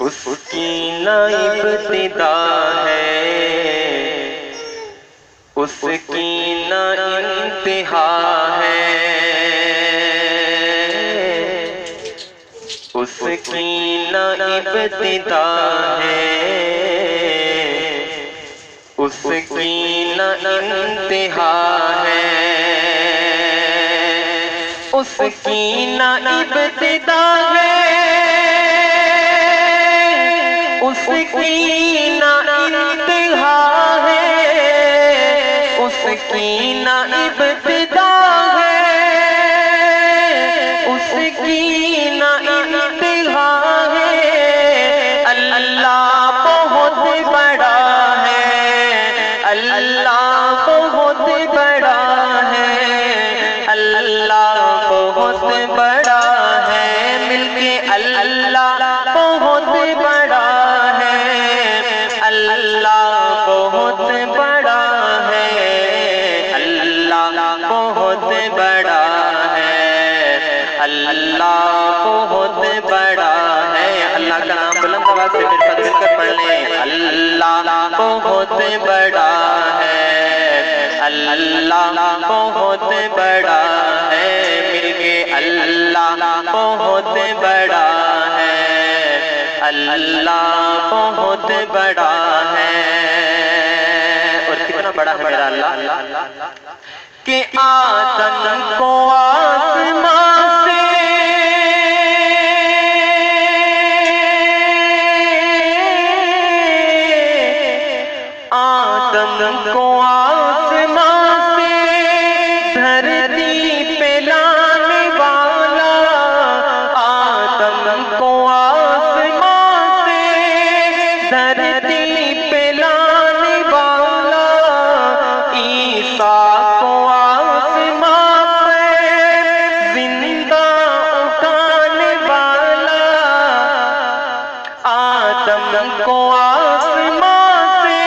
اس کی نہ ابتدا ہے، اس کی نہ انتہا ہے، اس کی نہ ابتدا ہے، اس کی نہ انتہا ہے، اس کی نہ ابتدا ہے، اس کی نہ انتہا ہے، اس کی نہ ابتدا ہے، اس کی نہ انتہا ہے۔ اللہ بہت بڑا ہے، اللہ بہت بڑا ہے، اللہ بہت بڑا ہے، مل کے اللہ بہت بڑا ہے، اللہ بہت بڑا ہے، اللہ بہت بڑا ہے، اللہ بہت بڑا ہے۔ اللہ کا نام بلند آواز سے مل کر پڑھ لیں۔ اللہ بہت بڑا ہے، اللہ بہت بڑا ہے، مل کے اللہ بہت بڑا ہے، اللہ بہت بڑا ہے۔ اور کتنا بڑا ہے میرا اللہ کہ آدم کو آسمان سے آدم کو آسمان سے دھرتی پہ لانے والا، آدم کو آسمان سے دھرتی پہ لانے والا، عیسیٰ کو آسمان پہ زندہ اٹھانے والا، آدم کو آسمان سے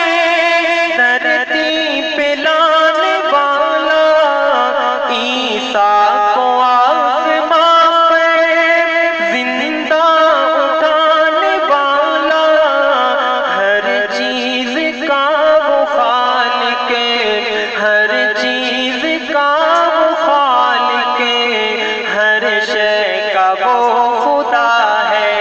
دھرتی پہ لانے والا، عیسیٰ کو آسمان پہ زندہ اٹھانے والا، ہر چیز کا وہ خالق ہے، ہر چیز کا وہ خالق ہے، ہر شے کا وہ خدا ہے۔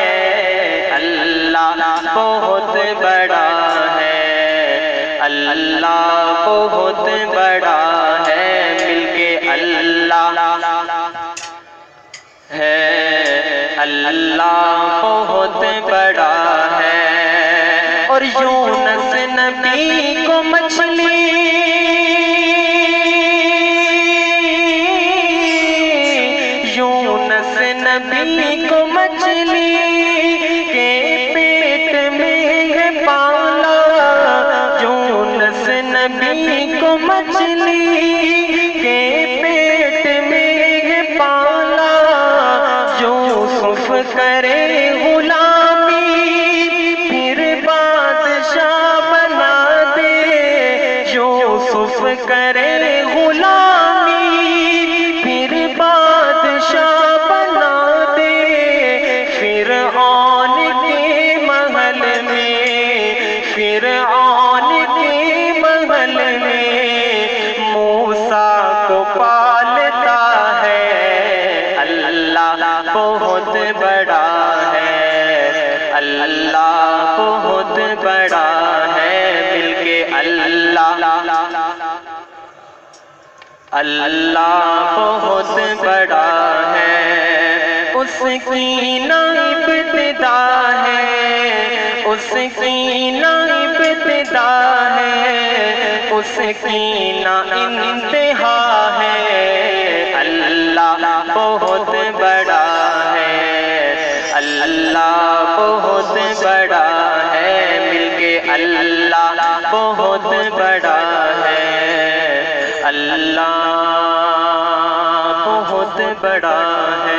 اللہ بہت بڑا ہے، اللہ بہت بڑا ہے، مل کے اللہ ہے، اللہ بہت بڑا ہے۔ اور یونس نبی کو مچھلی یونس نبی کو مچھلی کے پیٹ میں ہے پالا، یونس نبی کو مچھلی کے پیٹ میں ہے پالا، یوسف کرے غلامی پھر بادشاہ بنا دے، یوسف کرے غلامی پھر بادشاہ بنا دے، فرعون کے محل میں، فرعون کے محل میں موسیٰ کو پالتا ہے۔ اللہ بہت بڑا ہے، اللہ بہت بڑا ہے، مل کے اللہ بہت بڑا ہے، اس کی نہ ابتدا ہے، اس کی نہ ابتدا ہے، اس کی نہ انتہا ہے، اللہ بہت بڑا ہے، اللہ بہت بڑا ہے، مل کے اللہ بہت بڑا ہے، اللہ بہت بڑا ہے۔